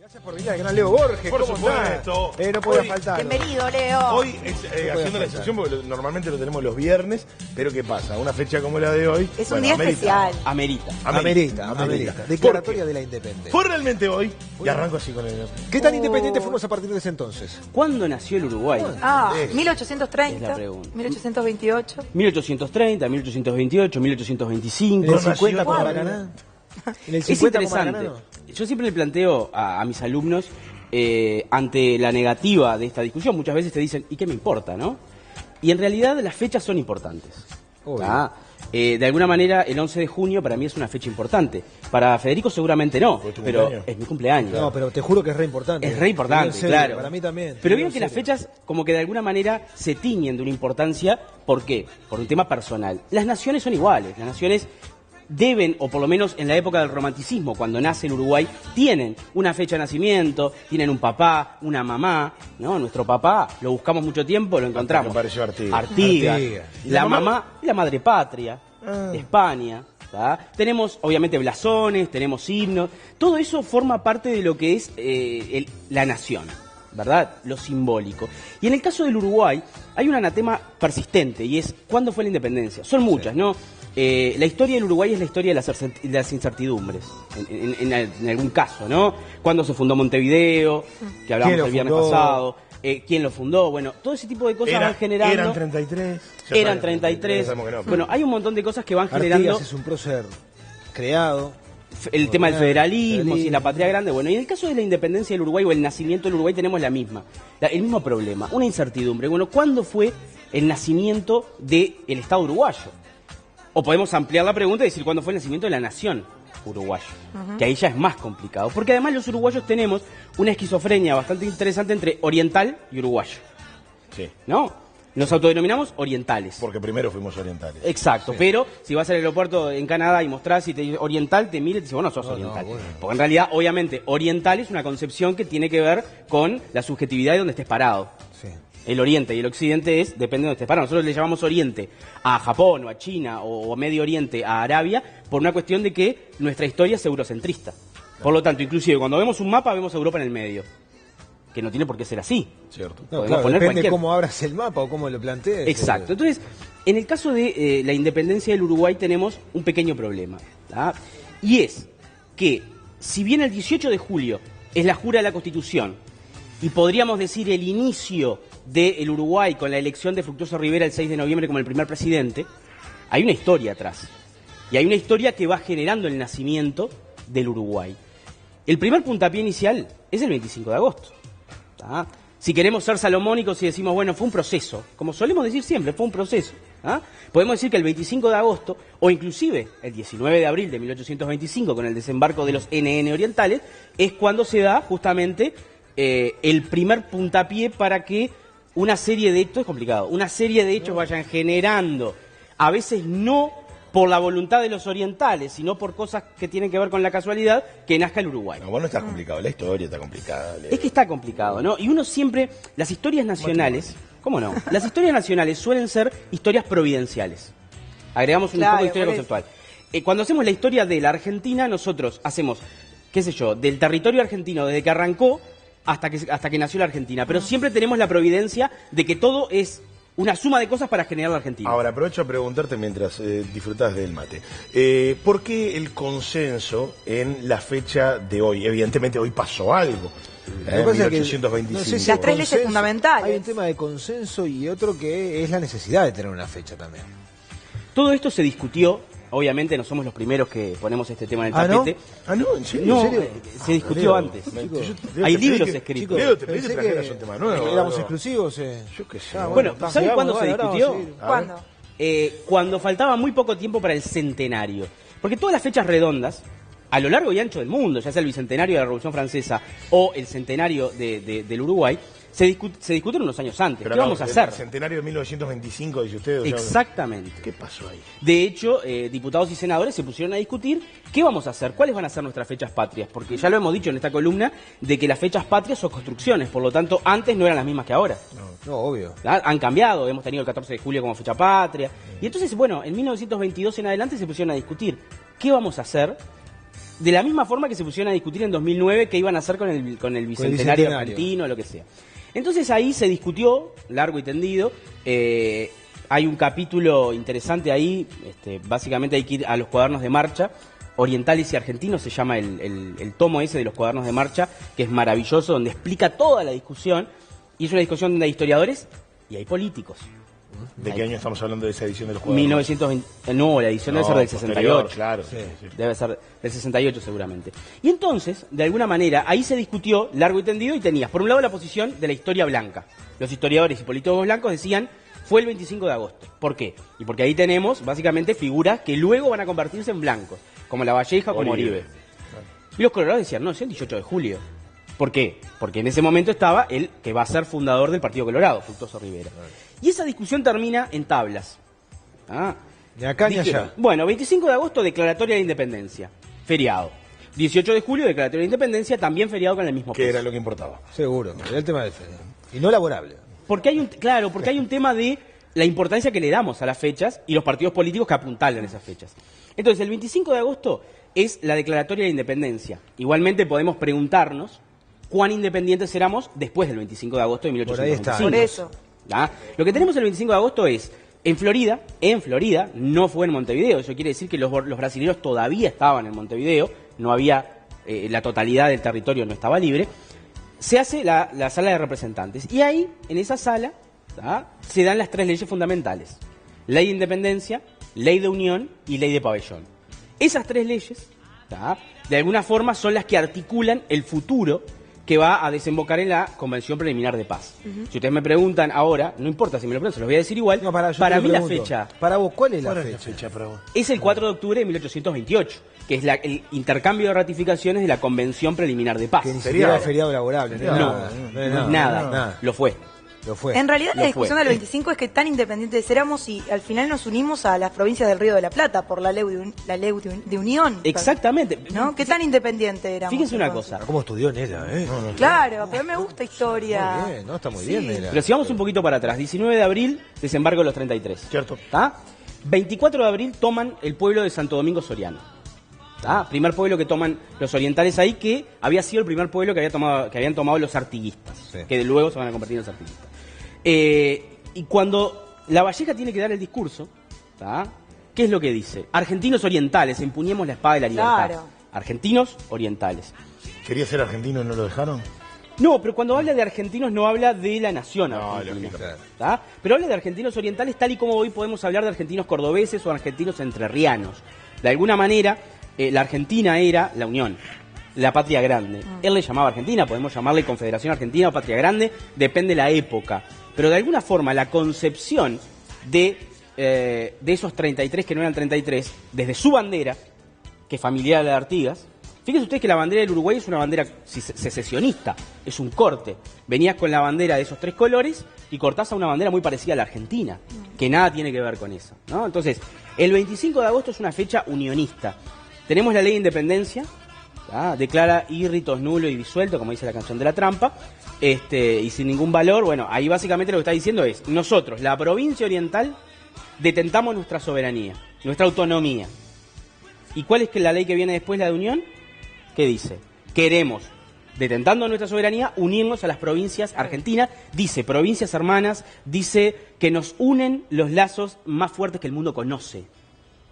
Gracias por venir al gran Leo Borges. Por ¿Cómo supuesto. está? No podía Hoy, faltar. Bienvenido, Leo. Hoy haciendo la excepción porque normalmente lo tenemos los viernes, pero ¿qué pasa? Una fecha como la de hoy Es un día especial. Amerita. Declaratoria de la Independencia. Fue realmente hoy, y arranco así con el... ¿Qué tan independiente fuimos a partir de ese entonces? ¿Cuándo nació el Uruguay? Es 1830, la pregunta. 1828. 1830, 1828, 1825. En el nació 50 con todavía. Maracaná. En el Es 50 con interesante. Maracaná, no. Yo siempre le planteo a mis alumnos, ante la negativa de esta discusión, muchas veces te dicen, ¿y qué me importa, no? Y en realidad las fechas son importantes. Obvio. De alguna manera, el 11 de junio para mí es una fecha importante. Para Federico seguramente no, ¿Fue tu pero cumpleaños? es mi cumpleaños. No, pero te juro que es re importante. Es re importante, En serio, claro. Para mí también. Pero En vieron que las serio. fechas como que de alguna manera se tiñen de una importancia. ¿Por qué? Por un tema personal. Las naciones son iguales. Las naciones deben, o por lo menos en la época del romanticismo, cuando nace el Uruguay, tienen una fecha de nacimiento, tienen un papá, una mamá, ¿no? Nuestro papá lo buscamos mucho tiempo, lo encontramos. que apareció Artigas. Artigas. ¿Y La la mamá? mamá y la madre patria, España. ¿tá? Tenemos obviamente blasones, tenemos himnos, todo eso forma parte de lo que es la nación, ¿verdad? Lo simbólico. Y en el caso del Uruguay hay un anatema persistente y es ¿cuándo fue la independencia? Son muchas, ¿no? La historia del Uruguay es la historia de las incertidumbres, en algún caso, ¿no? ¿Cuándo se fundó Montevideo? Que hablamos ¿Quién lo el viernes fundó? pasado. ¿Quién lo fundó? Bueno, todo ese tipo de cosas van generando... Eran 33. Ya Eran sabemos, 33. ya sabemos que no. Bueno, hay un montón de cosas que van generando Artigas es un prócer creado. el tema del federalismo, Federalismo. si la patria grande. Bueno, y en el caso de la independencia del Uruguay o el nacimiento del Uruguay tenemos el mismo problema, una incertidumbre. Bueno, ¿cuándo fue el nacimiento del Estado uruguayo? O podemos ampliar la pregunta y decir cuándo fue el nacimiento de la nación uruguaya, que ahí ya es más complicado. Porque además los uruguayos tenemos una esquizofrenia bastante interesante entre oriental y uruguayo, Sí, ¿no? Nos autodenominamos orientales. porque primero fuimos orientales. Exacto, pero si vas al aeropuerto en Canadá y mostrás y te dice oriental, te mira y te dice, bueno, sos oriental. bueno. Porque en realidad, obviamente, oriental es una concepción que tiene que ver con la subjetividad de donde estés parado. Sí. El oriente y el occidente depende de donde estés parado. Nosotros le llamamos oriente a Japón o a China o Medio Oriente a Arabia por una cuestión de que nuestra historia es eurocentrista. Por lo tanto, inclusive cuando vemos un mapa vemos a Europa en el medio. Que no tiene por qué ser así. Cierto. No, Podemos claro, poner depende cualquier- cómo abras el mapa o cómo lo plantees. Exacto. Entonces, en el caso de la independencia del Uruguay tenemos un pequeño problema. ¿tá? Y es que, si bien el 18 de julio es la jura de la Constitución, y podríamos decir el inicio del Uruguay con la elección de Fructuoso Rivera el 6 de noviembre como el primer presidente, hay una historia atrás. Y hay una historia que va generando el nacimiento del Uruguay. El primer puntapié inicial es el 25 de agosto. ¿tá? Si queremos ser salomónicos y decimos, bueno, fue un proceso, como solemos decir siempre, fue un proceso. ¿tá? Podemos decir que el 25 de agosto, o inclusive el 19 de abril de 1825, con el desembarco de los NN orientales, es cuando se da justamente el primer puntapié para que una serie de hechos, es complicado, una serie de hechos vayan generando, a veces no por la voluntad de los orientales, sino por cosas que tienen que ver con la casualidad, que nazca el Uruguay. No, vos no estás complicado, la historia está complicada. Leo. Es que está complicado, ¿no? Y uno siempre, las historias nacionales, ¿cómo no? Las historias nacionales suelen ser historias providenciales. Agregamos un Claro, poco de historia por eso. conceptual. Cuando hacemos la historia de la Argentina, nosotros hacemos, qué sé yo, del territorio argentino desde que arrancó hasta que nació la Argentina. Pero siempre tenemos la providencia de que todo es una suma de cosas para generar la Argentina. Ahora, aprovecho a preguntarte mientras disfrutás del mate. ¿Por qué el consenso en la fecha de hoy? Evidentemente hoy pasó algo. Lo que pasa es que 1825. no sé si Las el tres leyes consenso- fundamentales. Hay un tema de consenso y otro que es la necesidad de tener una fecha también. Todo esto se discutió, obviamente no somos los primeros que ponemos este tema en el ¿Ah, no? tapete. Ah, no, ¿en serio? No, ¿En serio? se discutió Leo, antes. chicos, Hay te pedí libros que- escritos. Leo, te pedí que Pensé trajeras un tema nuevo. éramos ¿no? exclusivos. Yo qué sé. Bueno, está, ¿sabe sigamos, cuándo se dale, ahora discutió? vamos a seguir. ¿Cuándo? Cuando faltaba muy poco tiempo para el centenario. Porque todas las fechas redondas, a lo largo y ancho del mundo, ya sea el bicentenario de la Revolución Francesa o el centenario del Uruguay, se discuten unos años antes. Pero ¿Qué no, vamos a el hacer? centenario de 1925, dice usted. o sea, Exactamente. ¿Qué pasó ahí? De hecho, diputados y senadores se pusieron a discutir qué vamos a hacer, cuáles van a ser nuestras fechas patrias, porque ya lo hemos dicho en esta columna de que las fechas patrias son construcciones, por lo tanto, antes no eran las mismas que ahora. No, obvio. ¿verdad? Han cambiado, hemos tenido el 14 de julio como fecha patria. Y entonces, bueno, en 1922 en adelante se pusieron a discutir qué vamos a hacer de la misma forma que se pusieron a discutir en 2009 qué iban a hacer con el bicentenario bicentenario argentino, lo que sea. Entonces ahí se discutió, largo y tendido, hay un capítulo interesante ahí, básicamente hay que ir a los cuadernos de marcha, orientales y argentinos, se llama el tomo ese de los cuadernos de marcha, que es maravilloso, donde explica toda la discusión, y es una discusión donde hay historiadores y hay políticos. ¿De qué año estamos hablando de esa edición de los cuadernos? 1920, no, la edición debe ser del 68. Claro, Sí. sí. Debe ser del 68 seguramente. Y entonces, de alguna manera, ahí se discutió largo y tendido y tenías, por un lado, la posición de la historia blanca. Los historiadores y politólogos blancos decían, fue el 25 de agosto. ¿Por qué? Y porque ahí tenemos, básicamente, figuras que luego van a convertirse en blancos, como La Valleja, como Oribe. Y los colorados decían, no, es el 18 de julio. ¿Por qué? Porque en ese momento estaba el que va a ser fundador del Partido Colorado, Fructuoso Rivera. Y esa discusión termina en tablas. Ni acá ni Dijeron, allá. bueno, 25 de agosto, declaratoria de independencia, feriado. 18 de julio, declaratoria de independencia, también feriado con el mismo Que peso. era lo que importaba. Seguro. Era el tema del y no laborable. Porque hay un tema de la importancia que le damos a las fechas y los partidos políticos que apuntalan esas fechas. Entonces, el 25 de agosto es la declaratoria de independencia. Igualmente podemos preguntarnos cuán independientes éramos después del 25 de agosto de Por ahí está. 1825. Por eso. ¿Ah? Lo que tenemos el 25 de agosto es, en Florida, no fue en Montevideo, eso quiere decir que los brasileños todavía estaban en Montevideo, no había, la totalidad del territorio no estaba libre, se hace la sala de representantes, y ahí, en esa sala, se dan las tres leyes fundamentales: ley de independencia, ley de unión y ley de pabellón. Esas tres leyes, de alguna forma, son las que articulan el futuro que va a desembocar en la Convención Preliminar de Paz. Si ustedes me preguntan ahora, no importa si me lo preguntan, se los voy a decir igual, No, yo para te mí la pregunto, fecha Para vos, ¿cuál es la ¿Cuál es la fecha? fecha para vos? es el 4 de octubre de 1828, que es el intercambio de ratificaciones de la Convención Preliminar de Paz. Que ni Sería- siquiera es feriado laborable. No, nada, lo fue. Lo fue. En realidad la Lo discusión fue. del 25 es que tan independientes éramos y al final nos unimos a las provincias del Río de la Plata por la ley de unión. Exactamente. ¿No? ¿Qué tan independiente éramos? Fíjense una entonces? cosa. ¿Cómo estudió Nela, Claro, pero me gusta historia. Muy bien, no, está muy bien, Nela. Pero si vamos un poquito para atrás, 19 de abril, desembarco de los 33. Cierto. 24 de abril toman el pueblo de Santo Domingo Soriano. Primer pueblo que toman los orientales ahí, que había sido el primer pueblo que habían tomado los artiguistas, Sí. que luego se van a convertir en los artiguistas. Y cuando La Valleja tiene que dar el discurso, ¿qué es lo que dice? Argentinos orientales, empuñemos la espada de la libertad. Claro. Argentinos orientales. ¿Quería ser argentino y no lo dejaron? No, pero cuando habla de argentinos no habla de la nación No, argentina. lógico. ¿Tá? Pero habla de argentinos orientales tal y como hoy podemos hablar de argentinos cordobeses o argentinos entrerrianos. De alguna manera, la Argentina era la Unión, la patria grande. Él le llamaba Argentina, podemos llamarle Confederación Argentina o Patria Grande, depende de la época. Pero de alguna forma la concepción de esos 33 que no eran 33, desde su bandera, que es familiar a la de Artigas. Fíjense ustedes que la bandera del Uruguay es una bandera secesionista, es un corte. Venías con la bandera de esos tres colores y cortás a una bandera muy parecida a la Argentina, que nada tiene que ver con eso, ¿no? Entonces, el 25 de agosto es una fecha unionista. Tenemos la ley de independencia, declara írritos, nulo y disuelto, como dice la canción de la trampa, y sin ningún valor. Bueno, ahí básicamente lo que está diciendo es, nosotros, la provincia oriental, detentamos nuestra soberanía, nuestra autonomía. ¿Y cuál es la ley que viene después, la de unión? ¿Qué dice? Queremos, detentando nuestra soberanía, unirnos a las provincias argentinas, dice provincias hermanas, dice que nos unen los lazos más fuertes que el mundo conoce.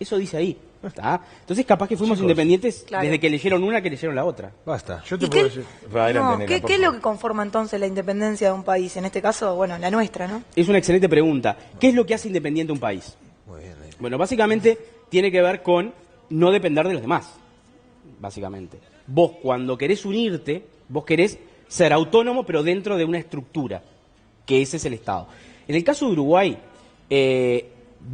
Eso dice ahí. Entonces capaz que fuimos independientes Claro. desde que leyeron una que leyeron la otra. Basta. Yo te ¿Y puedo qué- decir. Adelante, No, Nela, ¿qué por es lo favor. que conforma entonces la independencia de un país? En este caso, bueno, la nuestra, ¿no? Es una excelente pregunta. ¿Qué es lo que hace independiente un país? Muy bien, Nela. Bueno, básicamente tiene que ver con no depender de los demás, básicamente. Vos cuando querés unirte, vos querés ser autónomo pero dentro de una estructura, que ese es el Estado. En el caso de Uruguay,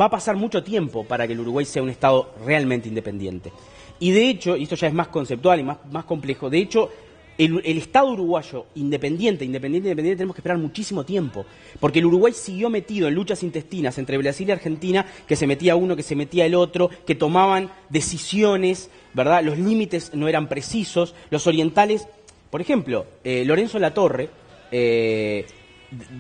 va a pasar mucho tiempo para que el Uruguay sea un Estado realmente independiente. Y de hecho, y esto ya es más conceptual y más complejo, de hecho, el Estado uruguayo independiente, tenemos que esperar muchísimo tiempo, porque el Uruguay siguió metido en luchas intestinas entre Brasil y Argentina, que se metía uno, que se metía el otro, que tomaban decisiones, ¿verdad? Los límites no eran precisos, los orientales, por ejemplo, Lorenzo Latorre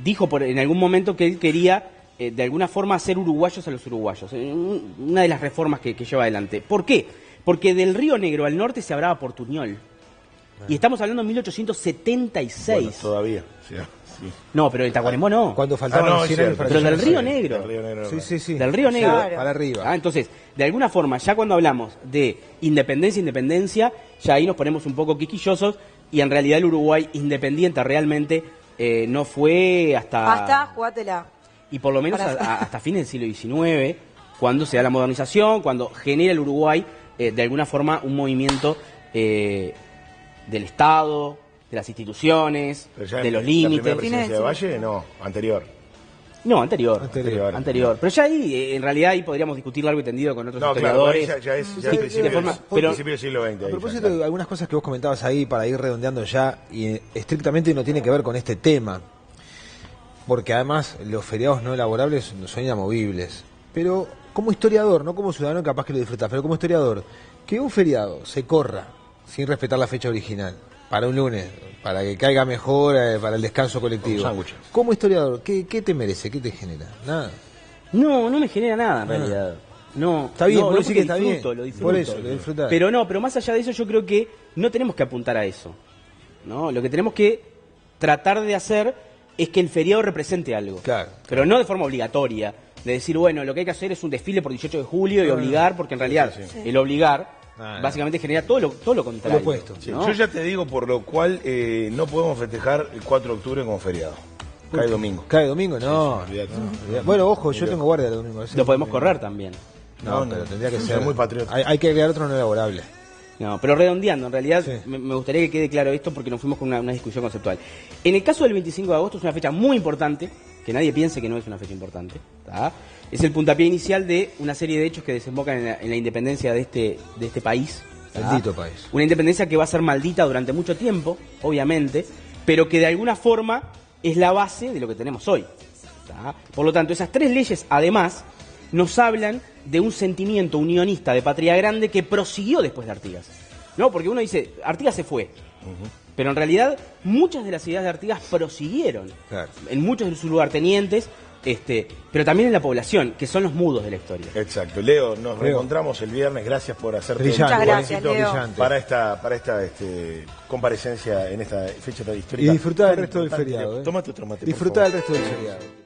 dijo en algún momento que él quería de alguna forma hacer uruguayos a los uruguayos, una de las reformas que lleva adelante. ¿Por qué? Porque del Río Negro al norte se abraba Portuñol. Y estamos hablando de 1876. Bueno, todavía. Sí. No, pero el Tacuarembó no. Cuando faltaban no, 100 es años para Pero que del ya Río no sé. Negro. Del Río Negro. Sí, sí, sí. Del Río Negro. Claro. Para arriba. Entonces, de alguna forma, ya cuando hablamos de independencia, ya ahí nos ponemos un poco quisquillosos y en realidad el Uruguay independiente realmente no fue Hasta, jugátela. y por lo menos Para- hasta fines del siglo XIX, cuando se da la modernización, cuando genera el Uruguay de alguna forma un movimiento del Estado, de las instituciones, Pero ya de los la primera límites. presidencia de Valle, no, anterior. No, anterior. Anterior. Pero ya ahí, en realidad, ahí podríamos discutir largo y tendido con otros No, claro, ahí historiadores. ya es Sí, principio, de forma- pero- principio del siglo XX. A ahí propósito ya, de claro. algunas cosas que vos comentabas ahí, para ir redondeando ya, y estrictamente no tiene que ver con este tema, porque además los feriados no laborables son inamovibles. Pero como historiador, no como ciudadano capaz que lo disfrutás, pero como historiador, que un feriado se corra sin respetar la fecha original, para un lunes, para que caiga mejor, para el descanso colectivo. Con sándwiches. Como historiador, ¿qué te merece? ¿Qué te genera? Nada. No me genera nada en realidad. No, Está bien, no, por no eso porque que está disfruto, bien. lo disfruto. Por eso, lo disfrutás. Pero más allá de eso, yo creo que no tenemos que apuntar a eso. ¿No? Lo que tenemos que tratar de hacer es que el feriado represente algo. Claro. Pero no de forma obligatoria. De decir, bueno, lo que hay que hacer es un desfile por 18 de julio y obligar, porque en realidad el obligar básicamente genera todo lo contrario. Lo opuesto. Sí, ¿no? yo ya te digo por lo cual no podemos festejar el 4 de octubre como feriado. Cae domingo. ¿Cae domingo? No. olvídate. Olvídate. Bueno, ojo, yo tengo guardia el domingo. Lo podemos correr también. No, No, pero no. tendría que Soy ser. muy patriota. Hay que agregar otro no laborable. No, pero redondeando, en realidad Sí. me gustaría que quede claro esto porque nos fuimos con una discusión conceptual. En el caso del 25 de agosto es una fecha muy importante, que nadie piense que no es una fecha importante. ¿Tá? Es el puntapié inicial de una serie de hechos que desembocan en la independencia de este país. ¿tá? Bendito país. Una independencia que va a ser maldita durante mucho tiempo, obviamente, pero que de alguna forma es la base de lo que tenemos hoy. ¿tá? Por lo tanto, esas tres leyes, además, nos hablan de un sentimiento unionista de patria grande que prosiguió después de Artigas. ¿No? Porque uno dice, Artigas se fue. Pero en realidad, muchas de las ideas de Artigas prosiguieron. Claro. En muchos de sus lugartenientes, pero también en la población, que son los mudos de la historia. Exacto. Leo, nos Leo. reencontramos el viernes. Gracias por hacerte Brillante. Muchas gracias, huequito Leo. Brillante. para esta comparecencia en esta fecha tan Y histórica. disfrutar Tan del resto del importante. feriado. Tómate otro mate. por Disfrutar favor. del resto del feriado.